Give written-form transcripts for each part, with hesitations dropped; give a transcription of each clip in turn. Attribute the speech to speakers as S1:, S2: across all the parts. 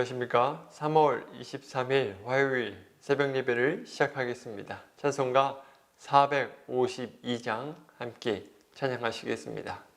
S1: 안녕하십니까. 3월 23일 화요일 새벽 예배를 시작하겠습니다. 찬송가 452장 함께 찬양하시겠습니다.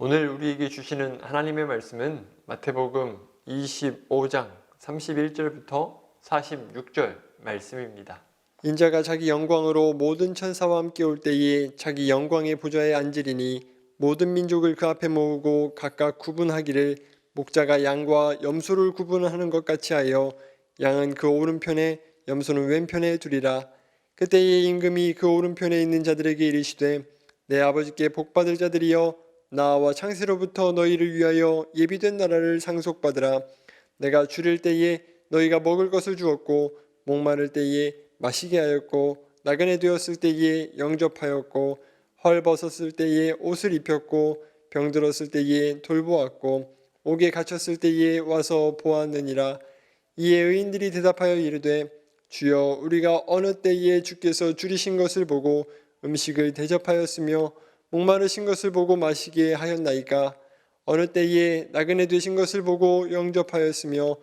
S1: 오늘 우리에게 주시는 하나님의 말씀은 마태복음 25장 31절부터 46절 말씀입니다. 인자가 자기 영광으로 모든 천사와 함께 올 때에 자기 영광의 보좌에 앉으리니 모든 민족을 그 앞에 모으고 각각 구분하기를 목자가 양과 염소를 구분하는 것 같이 하여 양은 그 오른편에 염소는 왼편에 두리라. 그때에 임금이 그 오른편에 있는 자들에게 이르시되 내 아버지께 복받을 자들이여 나와 창세로부터 너희를 위하여 예비된 나라를 상속받으라. 내가 줄일 때에 너희가 먹을 것을 주었고 목마를 때에 마시게 하였고 나그네 되었을 때에 영접하였고 헐벗었을 때에 옷을 입혔고 병들었을 때에 돌보았고 옥에 갇혔을 때에 와서 보았느니라. 이에 의인들이 대답하여 이르되 주여 우리가 어느 때에 주께서 줄이신 것을 보고 음식을 대접하였으며 목마르신 것을 보고 마시게 하였나이까? 어느 때에 나그네 되신 것을 보고 영접하였으며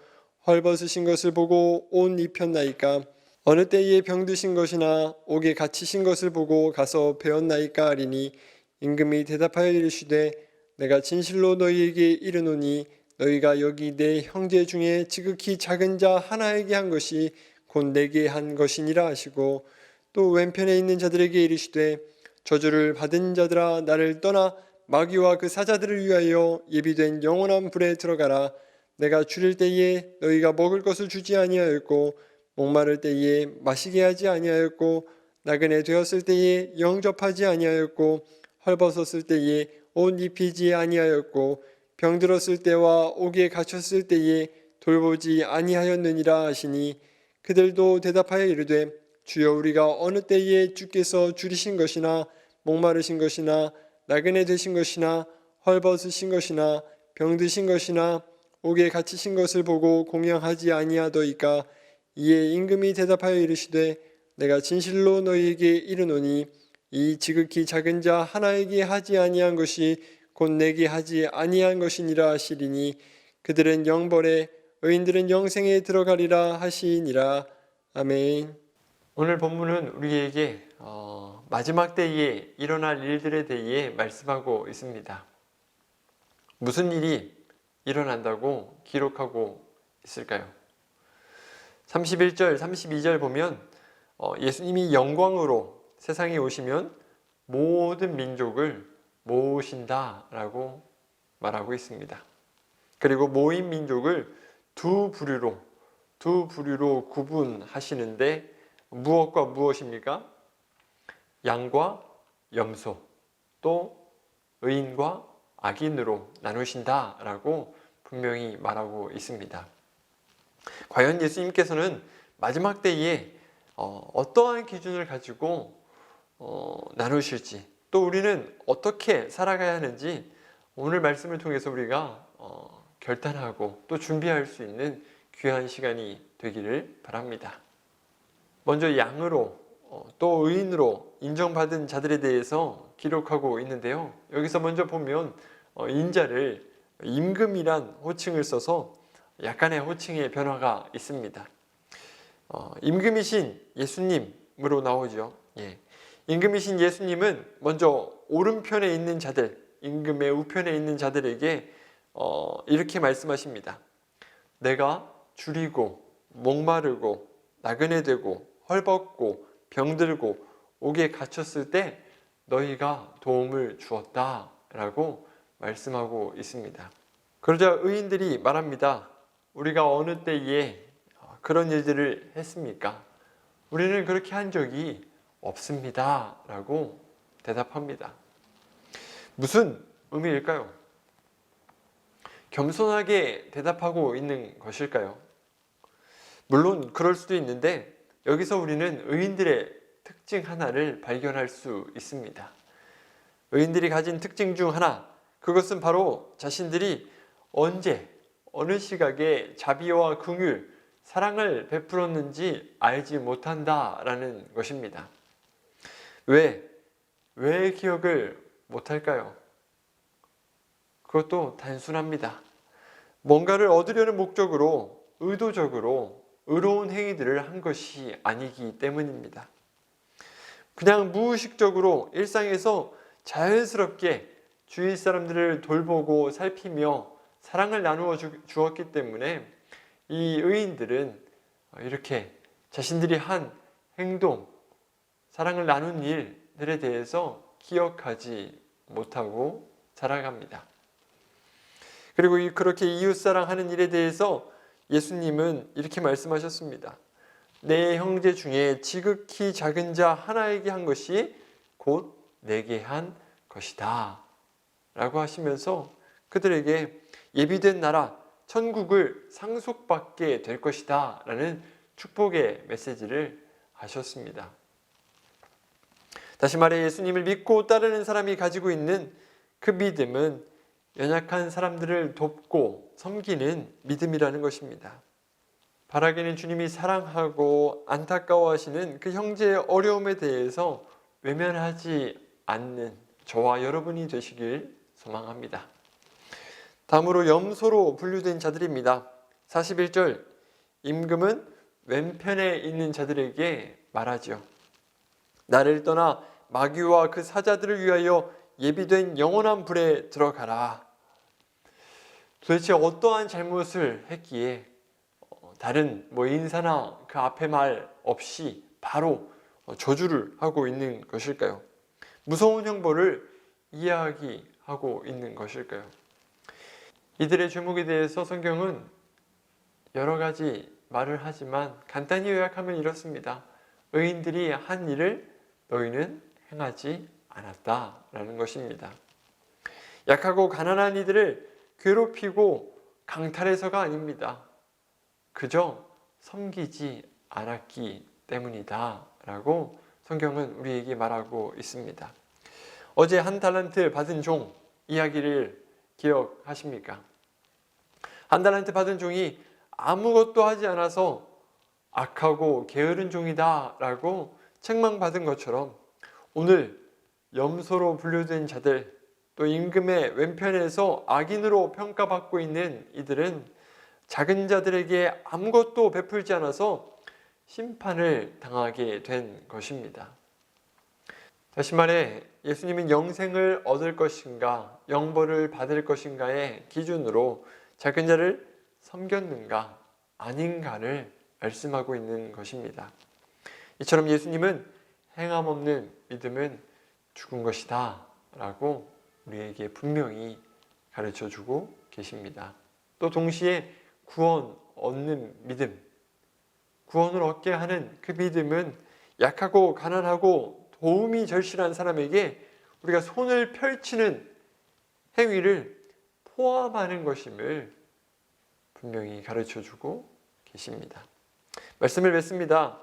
S1: 헐벗으신 것을 보고 옷 입혔나이까? 어느 때에 병드신 것이나 옥에 갇히신 것을 보고 가서 배웠나이까 하리니 임금이 대답하여 이르시되 내가 진실로 너희에게 이르노니 너희가 여기 내 형제 중에 지극히 작은 자 하나에게 한 것이 곧 내게 한 것이니라 하시고 또 왼편에 있는 자들에게 이르시되 저주를 받은 자들아 나를 떠나 마귀와 그 사자들을 위하여 예비된 영원한 불에 들어가라. 내가 줄일 때에 너희가 먹을 것을 주지 아니하였고 목마를 때에 마시게 하지 아니하였고 나그네 되었을 때에 영접하지 아니하였고 헐벗었을 때에 옷 입히지 아니하였고 병들었을 때와 옥에 갇혔을 때에 돌보지 아니하였느니라 하시니 그들도 대답하여 이르되 주여 우리가 어느 때에 주께서 줄이신 것이나 목마르신 것이나 나그네 되신 것이나 헐벗으신 것이나 병드신 것이나 옥에 갇히신 것을 보고 공양하지 아니하더이까? 이에 임금이 대답하여 이르시되 내가 진실로 너희에게 이르노니 이 지극히 작은 자 하나에게 하지 아니한 것이 곧 내게 하지 아니한 것이니라 하시리니 그들은 영벌에 의인들은 영생에 들어가리라 하시니라. 아멘. 오늘 본문은 우리에게 마지막 때에 일어날 일들에 대해 말씀하고 있습니다. 무슨 일이 일어난다고 기록하고 있을까요? 31절, 32절 보면 예수님이 영광으로 세상에 오시면 모든 민족을 모으신다라고 말하고 있습니다. 그리고 모인 민족을 두 부류로 구분하시는데 무엇과 무엇입니까? 양과 염소, 또 의인과 악인으로 나누신다라고 분명히 말하고 있습니다. 과연 예수님께서는 마지막 때에 어떠한 기준을 가지고 나누실지, 또 우리는 어떻게 살아가야 하는지 오늘 말씀을 통해서 우리가 결단하고 또 준비할 수 있는 귀한 시간이 되기를 바랍니다. 먼저 양으로 또 의인으로 인정받은 자들에 대해서 기록하고 있는데요. 여기서 먼저 보면 인자를 임금이란 호칭을 써서 약간의 호칭의 변화가 있습니다. 임금이신 예수님으로 나오죠. 예. 임금이신 예수님은 먼저 오른편에 있는 자들, 임금의 우편에 있는 자들에게 이렇게 말씀하십니다. 내가 줄이고 목마르고 나그네 되고 헐벗고 병들고 옥에 갇혔을 때 너희가 도움을 주었다 라고 말씀하고 있습니다. 그러자 의인들이 말합니다. 우리가 어느 때에 그런 일들을 했습니까? 우리는 그렇게 한 적이 없습니다 라고 대답합니다. 무슨 의미일까요? 겸손하게 대답하고 있는 것일까요? 물론 그럴 수도 있는데 여기서 우리는 의인들의 특징 하나를 발견할 수 있습니다. 의인들이 가진 특징 중 하나, 그것은 바로 자신들이 언제, 어느 시각에 자비와 긍휼, 사랑을 베풀었는지 알지 못한다라는 것입니다. 왜 기억을 못할까요? 그것도 단순합니다. 뭔가를 얻으려는 목적으로 의도적으로 의로운 행위들을 한 것이 아니기 때문입니다. 그냥 무의식적으로 일상에서 자연스럽게 주위 사람들을 돌보고 살피며 사랑을 나누어 주었기 때문에 이 의인들은 이렇게 자신들이 한 행동, 사랑을 나눈 일들에 대해서 기억하지 못하고 살아갑니다. 그리고 그렇게 이웃사랑하는 일에 대해서 예수님은 이렇게 말씀하셨습니다. 내 형제 중에 지극히 작은 자 하나에게 한 것이 곧 내게 한 것이다 라고 하시면서 그들에게 예비된 나라 천국을 상속받게 될 것이다 라는 축복의 메시지를 하셨습니다. 다시 말해 예수님을 믿고 따르는 사람이 가지고 있는 그 믿음은 연약한 사람들을 돕고 섬기는 믿음이라는 것입니다. 바라기는 주님이 사랑하고 안타까워하시는 그 형제의 어려움에 대해서 외면하지 않는 저와 여러분이 되시길 소망합니다. 다음으로 염소로 분류된 자들입니다. 41절, 임금은 왼편에 있는 자들에게 말하죠. 나를 떠나 마귀와 그 사자들을 위하여 예비된 영원한 불에 들어가라. 도대체 어떠한 잘못을 했기에 다른 인사나 그 앞에 말 없이 바로 저주를 하고 있는 것일까요? 무서운 형벌을 이야기하고 있는 것일까요? 이들의 죄목에 대해서 성경은 여러 가지 말을 하지만 간단히 요약하면 이렇습니다. 의인들이 한 일을 너희는 행하지 않았다라는 것입니다. 약하고 가난한 이들을 괴롭히고 강탈해서가 아닙니다. 그저 섬기지 않았기 때문이다 라고 성경은 우리에게 말하고 있습니다. 어제 한 달란트 받은 종 이야기를 기억하십니까? 한 달란트 받은 종이 아무것도 하지 않아서 악하고 게으른 종이다 라고 책망받은 것처럼 오늘 염소로 분류된 자들, 또 임금의 왼편에서 악인으로 평가받고 있는 이들은 작은 자들에게 아무것도 베풀지 않아서 심판을 당하게 된 것입니다. 다시 말해 예수님은 영생을 얻을 것인가, 영벌을 받을 것인가의 기준으로 작은 자를 섬겼는가, 아닌가를 말씀하고 있는 것입니다. 이처럼 예수님은 행함 없는 믿음은 죽은 것이다 라고 우리에게 분명히 가르쳐 주고 계십니다. 또 동시에 구원 얻는 믿음, 구원을 얻게 하는 그 믿음은 약하고 가난하고 도움이 절실한 사람에게 우리가 손을 펼치는 행위를 포함하는 것임을 분명히 가르쳐 주고 계십니다. 말씀을 맺습니다.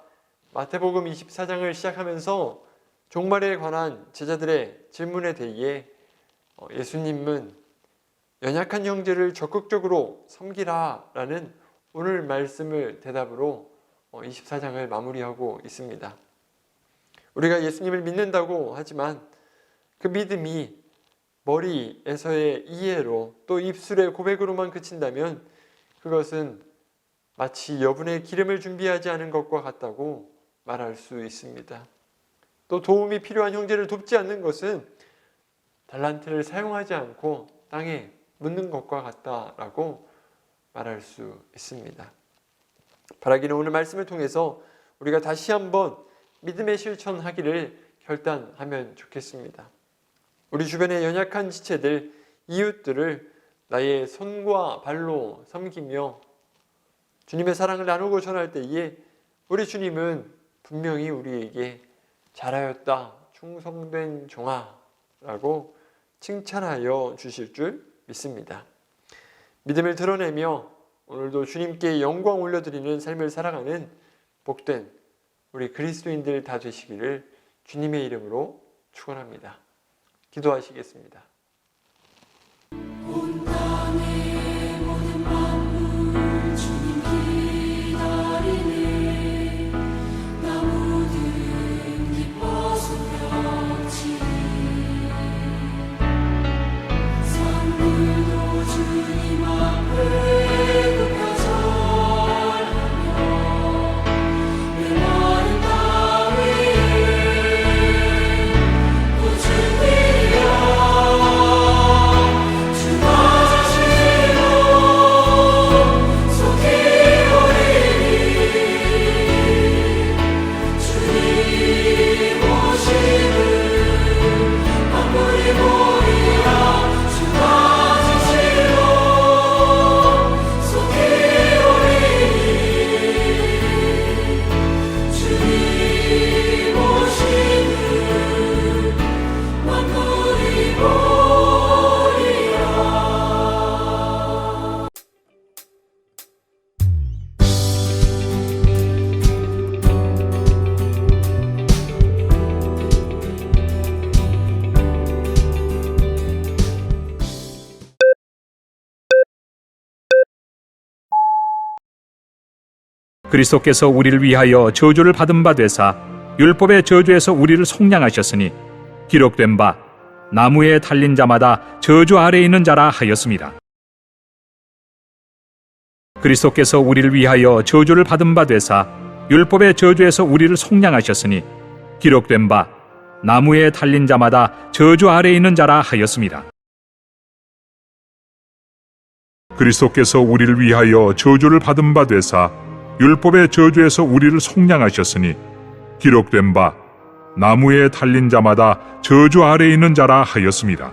S1: 마태복음 24장을 시작하면서 종말에 관한 제자들의 질문에 대해 예수님은 연약한 형제를 적극적으로 섬기라 라는 오늘 말씀을 대답으로 24장을 마무리하고 있습니다. 우리가 예수님을 믿는다고 하지만 그 믿음이 머리에서의 이해로 또 입술의 고백으로만 그친다면 그것은 마치 여분의 기름을 준비하지 않은 것과 같다고 말할 수 있습니다. 또 도움이 필요한 형제를 돕지 않는 것은 달란트를 사용하지 않고 땅에 묻는 것과 같다라고 말할 수 있습니다. 바라기는 오늘 말씀을 통해서 우리가 다시 한번 믿음의 실천하기를 결단하면 좋겠습니다. 우리 주변의 연약한 지체들, 이웃들을 나의 손과 발로 섬기며 주님의 사랑을 나누고 전할 때에 우리 주님은 분명히 우리에게 잘하였다, 충성된 종아 라고 칭찬하여 주실 줄 믿습니다. 믿음을 드러내며 오늘도 주님께 영광 올려드리는 삶을 살아가는 복된 우리 그리스도인들 다 되시기를 주님의 이름으로 축원합니다. 기도하시겠습니다.
S2: 온 땅의 모든 만물 주님 기다리네. 나무들은 기뻐 소리치니 산들도 주님 앞에 굽혀 절하며 메마른 땅 위에 꽃을 피려
S3: 그리스도께서 우리를 위하여 저주를 받은 바 되사 율법의 저주에서 우리를 속량하셨으니 기록된 바 나무에 달린 자마다 저주 아래에 있는 자라 하였습니다. 그리스도께서 우리를 위하여 저주를 받은 바 되사 율법의 저주에서 우리를 속량하셨으니 기록된 바 나무에 달린 자마다 저주 아래에 있는 자라 하였습니다.
S4: 그리스도께서 우리를 위하여 저주를 받은 바 되사 율법의 저주에서 우리를 속량하셨으니 기록된 바 나무에 달린 자마다 저주 아래에 있는 자라 하였습니다.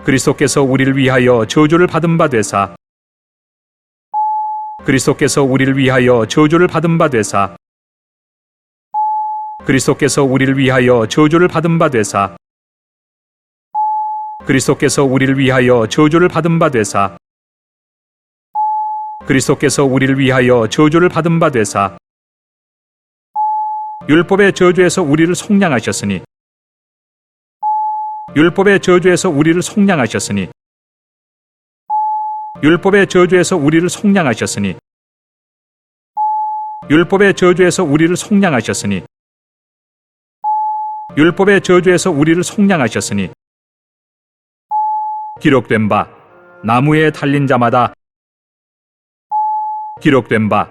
S3: 그리스도께서 우리를 위하여 저주를 받은 바 되사 그리스도께서 우리를 위하여 저주를 받은 바 되사 그리스도께서 우리를 위하여 저주를 받은 바 되사 그리스도께서 우리를 위하여 저주를 받은 바 되사 그리스도께서 우리를 위하여 저주를 받은 바 되사 율법의 저주에서 우리를 속량하셨으니 율법의 저주에서 우리를 속량하셨으니 율법의 저주에서 우리를 속량하셨으니 율법의 저주에서 우리를 속량하셨으니 율법의 저주에서 우리를 속량하셨으니 기록된 바 나무에 달린 자마다 기록된 바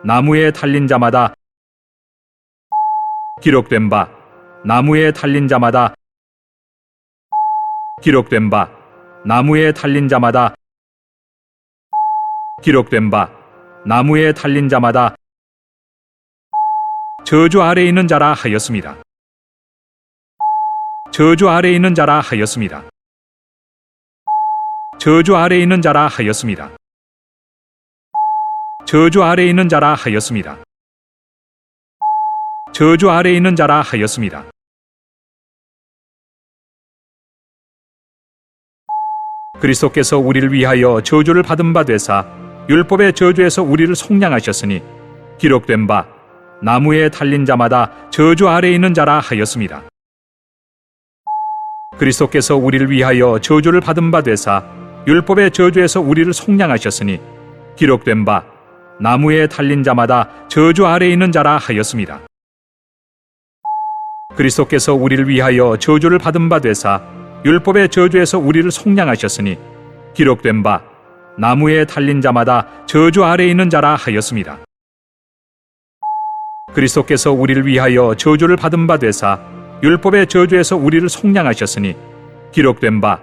S3: 나무에 달린 자마다 기록된 바 나무에 달린 자마다 기록된 바 나무에 달린 자마다 기록된 바 나무에 달린 자마다 저주 아래 있는 자라 하였습니다. 저주 아래 있는 자라 하였습니다. 저주 아래 있는 자라 하였습니다. 저주 아래 있는 자라 하였습니다. 저주 아래 있는 자라 하였습니다. 그리스도께서 우리를 위하여 저주를 받은 바 되사 율법의 저주에서 우리를 속량하셨으니 기록된 바 나무에 달린 자마다 저주 아래 있는 자라 하였습니다. 그리스도께서 우리를 위하여 저주를 받은 바 되사 율법의 저주에서 우리를 속량하셨으니 기록된 바 나무에 달린 자마다 저주 아래 있는 자라 하였습니다. 그리스도께서 우리를 위하여 저주를 받은 바 되사 율법의 저주에서 우리를 속량하셨으니 기록된 바 나무에 달린 자마다 저주 아래 있는 자라 하였습니다. 그리스도께서 우리를 위하여 저주를 받은 바 되사 율법의 저주에서 우리를 속량하셨으니 기록된 바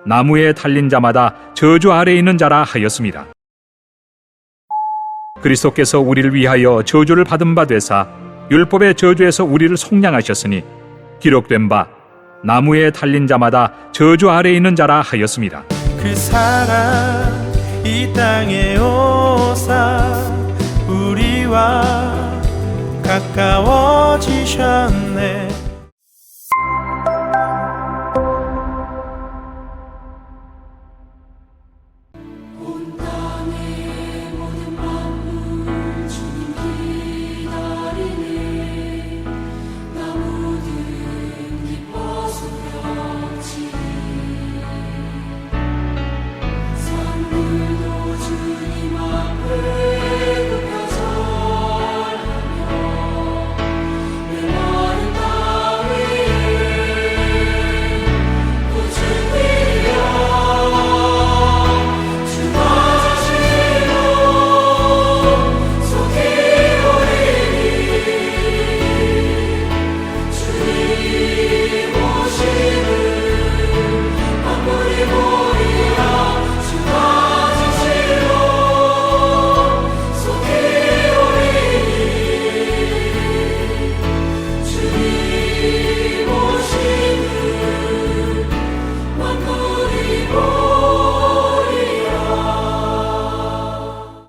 S3: 나무에 달린 자마다 저주 아래 있는 자라 하였습니다. 그리스도께서 우리를 위하여 저주를 받은 바 되사 율법의 저주에서 우리를 속량하셨으니 기록된 바 나무에 달린 자마다 저주 아래 있는 자라 하였습니다.
S5: 그 사랑 이 땅에 오사 우리와 가까워지셨네.